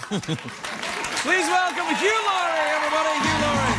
Please welcome Hugh Laurie, everybody. Hugh Laurie.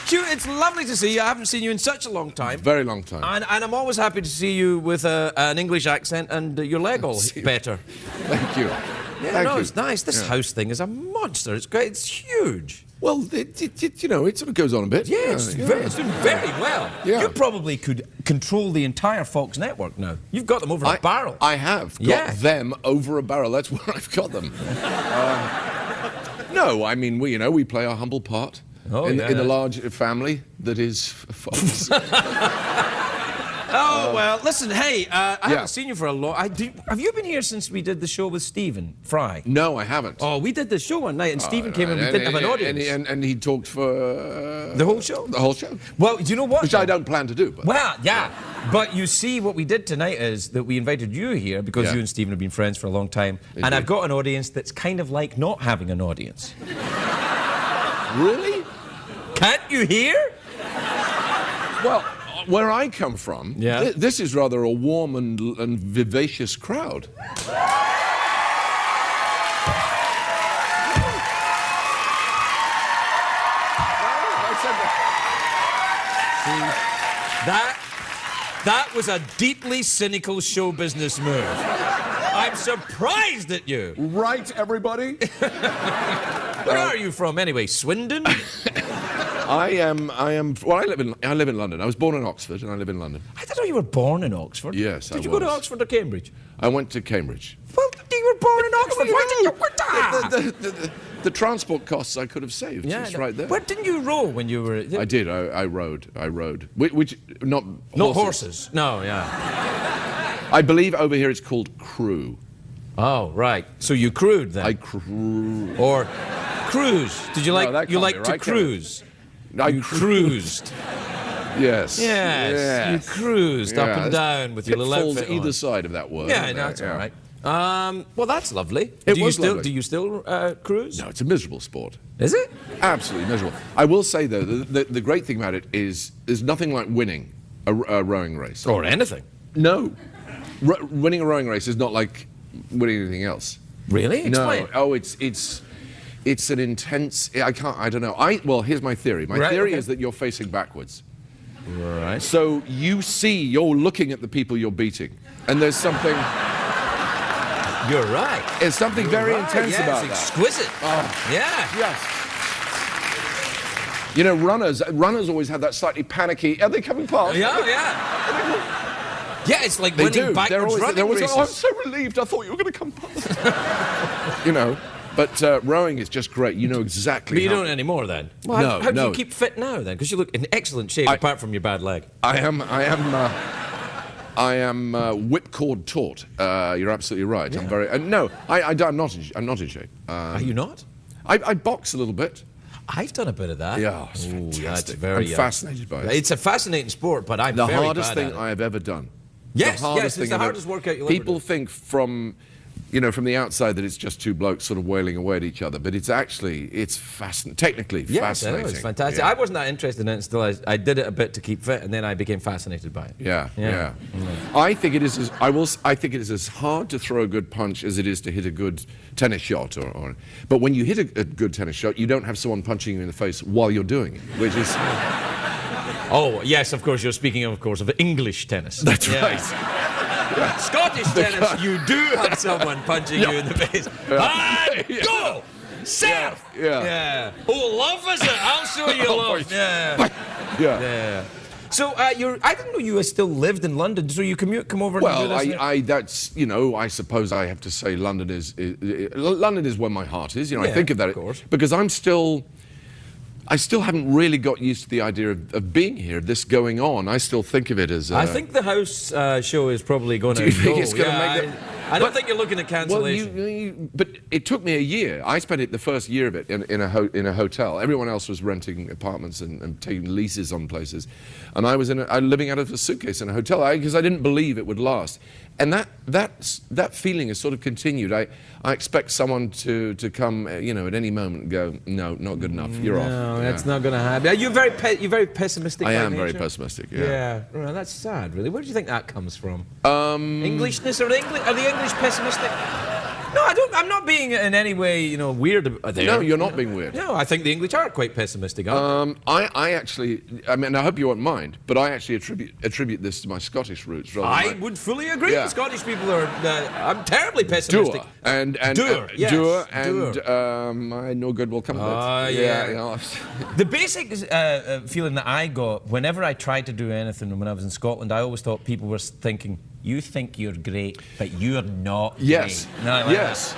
Hugh, it's lovely to see you. I haven't seen you in such a long time. Very long time. And I'm always happy to see you with an English accent and your leg all better. Thank you. Yeah, Thank you. It's nice. This house thing is a monster. It's great. It's huge. Well, you know, it sort of goes on a bit. Yeah, it's doing very well. Yeah. You probably could control the entire Fox network now. You've got them over a barrel. I have got them over a barrel. That's where I've got them. No, I mean, we play our humble part. In the large family that is Fox. Well, listen, hey, I haven't seen you for a long... Have you been here since we did the show with Stephen Fry? No, I haven't. Oh, we did the show one night, and Stephen came in and we didn't have an audience. And he talked for... the whole show? The whole show. Well, do you know what? Which I don't plan to do. But. Well, yeah. But you see, what we did tonight is that we invited you here because you and Stephen have been friends for a long time. Indeed. And I've got an audience that's kind of like not having an audience. Really? Can't you hear? Well, where I come from, this is rather a warm and vivacious crowd. That was a deeply cynical show business move. I'm surprised at you. Right, everybody? Where are you from, anyway? Swindon? I live in London. I was born in Oxford, and I live in London. I didn't know you were born in Oxford. Yes, I was. Did you go to Oxford or Cambridge? I went to Cambridge. Well, you were born in Oxford. Why didn't you... The transport costs I could have saved. Yeah, it's right there. Where didn't you row when you were... I did. I rode. Which not horses. Not horses. No, yeah. I believe over here it's called crew. Oh, right. So you crewed then? I crew. Or cruise. Did you like... No, you like to cruise? You cruised. Yes. Yes. You cruised up and down with your little outfit on. Either side of that word. Yeah, no, it's all right. Well, that's lovely. It do was you still, lovely. Do you still cruise? No, it's a miserable sport. Is it? Absolutely miserable. I will say, though, the great thing about it is there's nothing like winning a rowing race. Or anything. No. Winning a rowing race is not like winning anything else. Really? Explain. No. Oh, it's an intense... I don't know. Well, here's my theory. My theory is that you're facing backwards. Right. So you're looking at the people you're beating. And there's something... You're right. There's something very intense about it's exquisite. Oh. Yeah. Yes. You know, runners always have that slightly panicky... Are they coming past? Yeah. Yeah, it's like winning backwards running races. Oh, I'm so relieved. I thought you were going to come past. You know... But rowing is just great. You know exactly. But you don't anymore then. Well, how do you keep fit now then? Because you look in excellent shape, apart from your bad leg. I am whipcord taut. You're absolutely right. Yeah. I'm very. I'm not in shape. Are you not? I box a little bit. I've done a bit of that. Yeah, it's fantastic. That's very. I'm fascinated by it. It's a fascinating sport, but I'm the very hardest bad thing I have ever done. Yes, it's the hardest workout you'll ever do. People think from the outside that it's just two blokes sort of wailing away at each other, but it's actually, technically fascinating. It's fantastic. Yeah. I wasn't that interested in it until I did it a bit to keep fit, and then I became fascinated by it. Yeah. I think it is as hard to throw a good punch as it is to hit a good tennis shot. But when you hit a good tennis shot, you don't have someone punching you in the face while you're doing it, which is... Oh, yes, of course, you're speaking, of English tennis. That's right. Yeah. Scottish tennis, you do have someone punching you in the face. And go! Serve! Yeah. Oh, love is it? I'll show you love. Yeah. So, I didn't know you still lived in London, so you come over and do this? Well, I suppose I have to say London is where my heart is. I think of that. Of course. Because I still haven't really got used to the idea of being here, this going on. I still think of it as... I think the house show is probably going to go. Do you think it's going to make it? I don't think you're looking at cancellation. Well, but it took me a year. I spent the first year of it in a hotel. Everyone else was renting apartments and taking leases on places. And I was living out of a suitcase in a hotel because I didn't believe it would last. And that feeling has sort of continued. I expect someone to come, you know, at any moment and go, no, not good enough. You're off. No, that's not going to happen. Are you you're very pessimistic? I am nature? very pessimistic. Yeah. Yeah. Well, that's sad, really. Where do you think that comes from? Englishness, are the English pessimistic? No, I don't. I'm not being in any way, you know, weird. No, you're not being weird. No, I think the English are quite pessimistic, aren't they? I actually, I mean, I hope you won't mind, but I actually attribute this to my Scottish roots. I would fully agree. Yeah. Scottish people are. I'm terribly pessimistic. Doer, yes. I know good will come of it. Yeah. You know. The basic feeling that I got whenever I tried to do anything when I was in Scotland, I always thought people were thinking, you think you're great, but you're not yes. great. No, yes.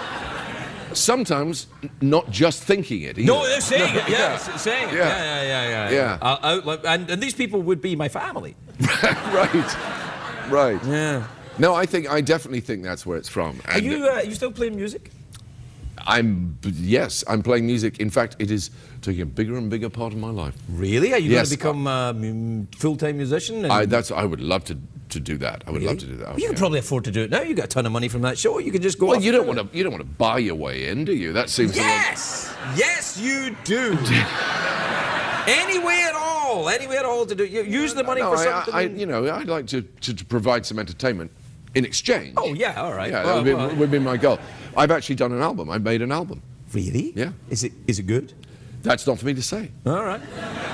Sometimes not just thinking it either. No, they're saying it. Yes, saying it. Yeah. And these people would be my family. Right. Yeah. No, I definitely think that's where it's from. Are you still playing music? Yes, I'm playing music. In fact, it is taking a bigger and bigger part of my life. Really? Are you going to become a full-time musician? I would love to do that. I would love to do that. You can probably afford to do it now. You got a ton of money from that show. You could just go. Well, you don't want to buy your way in, do you? That seems. Yes, you do. Any way at all to do. Use the money for something. I'd like to provide some entertainment in exchange. Oh yeah, all right. Yeah, that would be my goal. I've actually done an album. I made an album. Really? Yeah. Is it good? That's not for me to say. All right.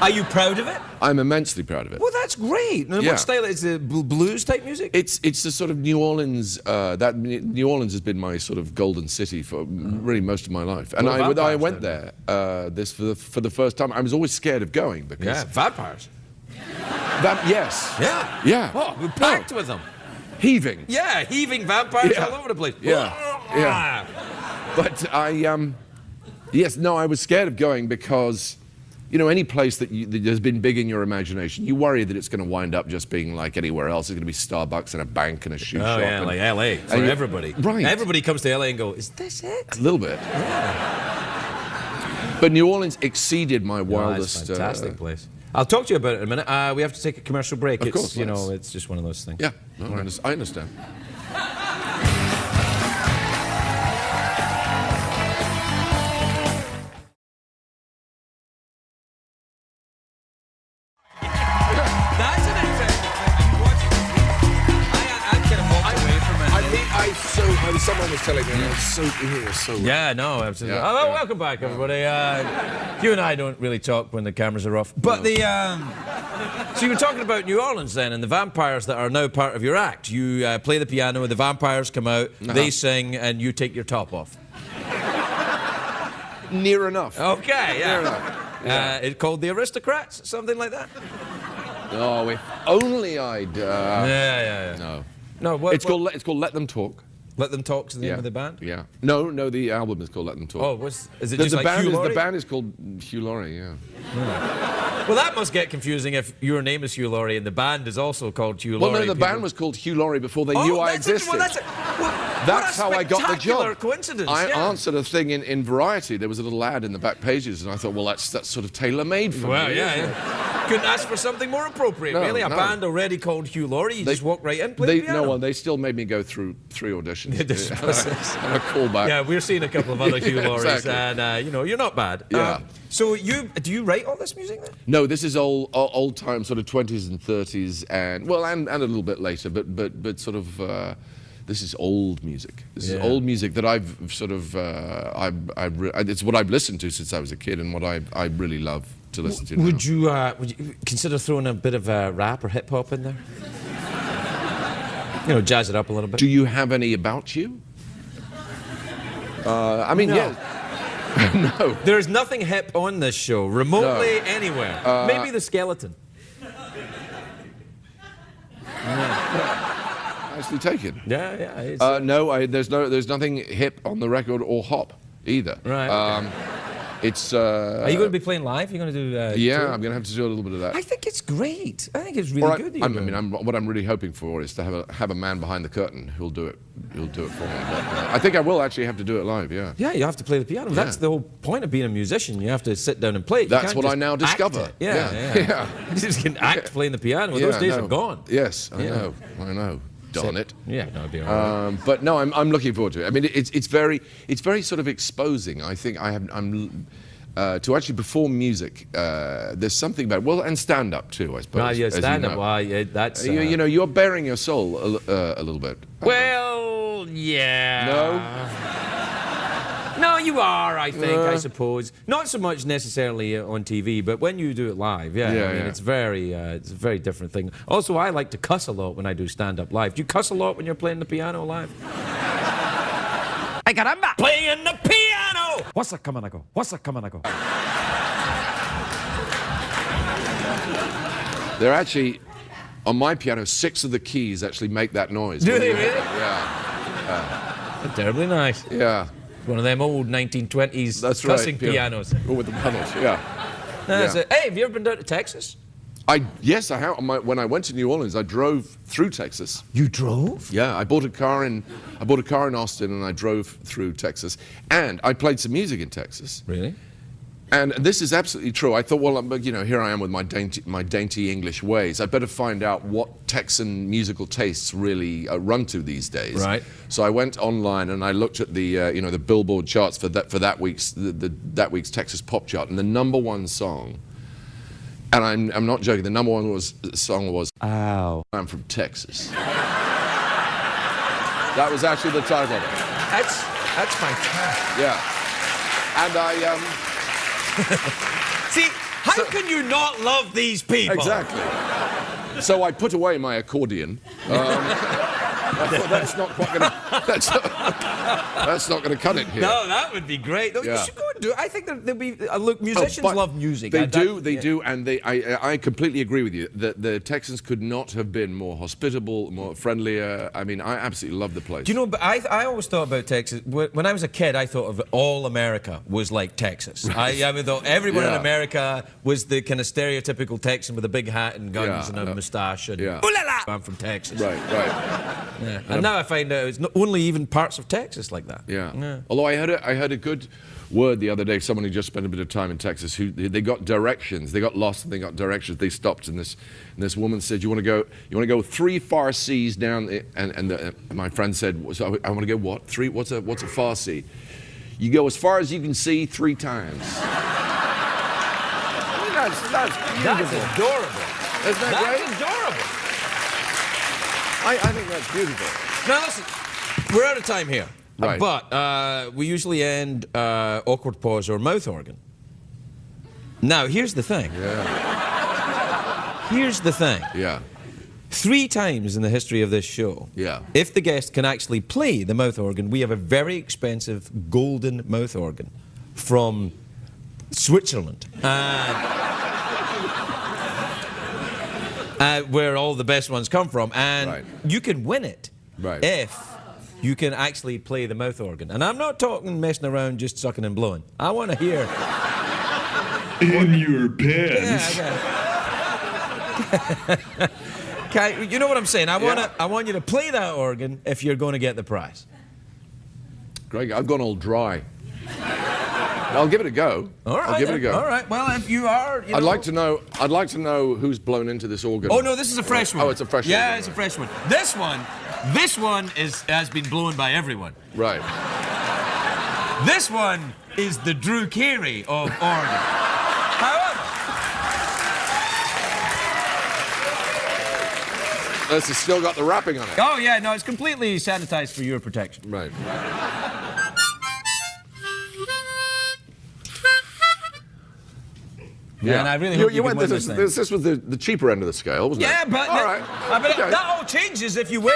Are you proud of it? I'm immensely proud of it. Well, that's great. And what style is it? Blues type music? It's the sort of New Orleans. New Orleans has been my sort of golden city for really most of my life. And I went there for the first time. I was always scared of going because vampires. Yes. Yeah. Yeah. Oh, we're packed with them. Heaving. Yeah, heaving vampires all over the place. Yeah. But I was scared of going because, you know, any place that has been big in your imagination, you worry that it's going to wind up just being like anywhere else. It's going to be Starbucks and a bank and a shoe shop. Oh, yeah, like L.A. for everybody. Right. Everybody comes to L.A. and go, is this it? A little bit. Yeah. But New Orleans exceeded my wildest... It's a fantastic place. I'll talk to you about it in a minute. We have to take a commercial break. Of course, it's just one of those things. Yeah, I understand. That's an interesting thing. I kind of walked away from it. Someone was telling me, it was so... Yeah, no, absolutely. Yeah, welcome back, everybody. You and I don't really talk when the cameras are off. But so you were talking about New Orleans then, and the vampires that are now part of your act. You play the piano, and the vampires come out, they sing, and you take your top off. Near enough. Okay, yeah. Near enough. It's called The Aristocrats, something like that? Oh, if only I'd... No. No, it's called Let Them Talk. Let Them Talk's the name of the band? Yeah. No, the album is called Let Them Talk. Oh, is it just like Hugh Laurie? The band is called Hugh Laurie, yeah. Well, that must get confusing if your name is Hugh Laurie and the band is also called Hugh Laurie. Well, no, the band was called Hugh Laurie before they knew I existed. That's how I got the job. Coincidence. I answered a thing in Variety. There was a little ad in the back pages, and I thought, well, that's sort of tailor-made for me. Well, yeah. Couldn't ask for something more appropriate, really. A band already called Hugh Laurie. You just walk right in, play the piano. No, they still made me go through 3 auditions. And a callback. Yeah, we're seeing a couple of other Hugh Lauries, and you're not bad. Yeah. So do you write all this music then? No, this is old time, sort of 20s and 30s, and a little bit later, but sort of. This is old music. This is old music that I've sort of. It's what I've listened to since I was a kid, and what I really love to listen to. Would you consider throwing a bit of rap or hip hop in there? Jazz it up a little bit. Do you have any about you? I mean, no. No. There's nothing hip on this show, remotely anywhere. Maybe the skeleton. Nicely taken. Yeah. No, there's nothing hip on the record or hop either. Right. It's. Are you going to be playing live? You're going to do? Yeah, I'm going to have to do a little bit of that. I think it's great. I think it's really good. What I'm really hoping for is to have a man behind the curtain who'll do it. He'll do it for me. I think I will actually have to do it live. Yeah. Yeah, you have to play the piano. That's the whole point of being a musician. You have to sit down and play. That's what I now discover. Yeah. You just can act playing the piano. Well, those days are gone. Yes, I know. darn it. Yeah, no, it'd be all right. But no, I'm looking forward to it. I mean, it's very sort of exposing. I think I'm to actually perform music. There's something about and stand up too, I suppose. Yeah, stand up. Well, yeah, that's you know, you're bearing your soul a little bit. Well, yeah. No. No, you are, I think, I suppose. Not so much necessarily on TV, but when you do it live, I mean, it's it's a very different thing. Also, I like to cuss a lot when I do stand-up live. Do you cuss a lot when you're playing the piano live? Ay, caramba! Playing the piano! What's that coming, I go? What's that coming, I go? They're actually, on my piano, 6 of the keys actually make that noise. Do they really? Yeah. They're terribly nice. Yeah. One of them old 1920s cussing pianos. Oh, with the pedals, yeah. Hey, have you ever been down to Texas? Yes, I have. When I went to New Orleans, I drove through Texas. You drove? Yeah, I bought a car in Austin, and I drove through Texas, and I played some music in Texas. Really? And this is absolutely true. I thought, well, you know, here I am with my dainty English ways. I better find out what Texan musical tastes really run to these days. Right. So I went online and I looked at the you know, the Billboard charts for that week's week's Texas pop chart, and the #1 song. And I'm not joking. The #1 song was "Ow, I'm from Texas." That was actually the title of it. That's fantastic. Yeah. And See, how can you not love these people? Exactly. So I put away my accordion. I thought that's not quite going to. That's not going to cut it here. No, that would be great. No, you should go and do it. I think there'll be. Look, musicians love music. They do, and I completely agree with you. The Texans could not have been more hospitable, more friendlier. I mean, I absolutely love the place. Do you know? But I always thought about Texas. When I was a kid, I thought of all America was like Texas. Right. I thought everyone in America was the kind of stereotypical Texan with a big hat and guns and a moustache. And ooh la la, I'm from Texas. Right. Yeah. And now I find out it's not only even parts of Texas like that. Yeah. Although I heard a good word the other day. Someone who just spent a bit of time in Texas, who they got directions. They got lost and they got directions. They stopped, and this woman said, "You want to go 3 Farsees down?" And my friend said, "So I want to go what? 3? What's a Farsi? You go as far as you can see 3 times." I mean, that's beautiful. That's adorable. Isn't that great? That's adorable. I think that's beautiful. Now listen, we're out of time here. Right. But we usually end awkward pause or mouth organ. Now, here's the thing. Yeah. Here's the thing. Yeah. 3 times in the history of this show, if the guest can actually play the mouth organ, we have a very expensive golden mouth organ from Switzerland. Where all the best ones come from, and you can win it if you can actually play the mouth organ. And I'm not talking messing around, just sucking and blowing. I want to hear in your pants. Yeah, you know what I'm saying? I want you to play that organ if you're going to get the prize. Greg, I've gone all dry. I'll give it a go. All right. I'll give it a go. All right. Well, if you are, I'd like to know who's blown into this organ. Oh no, this is a fresh one. Oh, it's a fresh one. Yeah, it's a fresh one. This one has been blown by everyone. Right. This one is the Drew Carey of organ. However, this has still got the wrapping on it. Oh yeah, no, it's completely sanitized for your protection. Right. Yeah, and I really hope you can win this thing. This was the cheaper end of the scale, wasn't it? Yeah, but all right. that all changes if you win.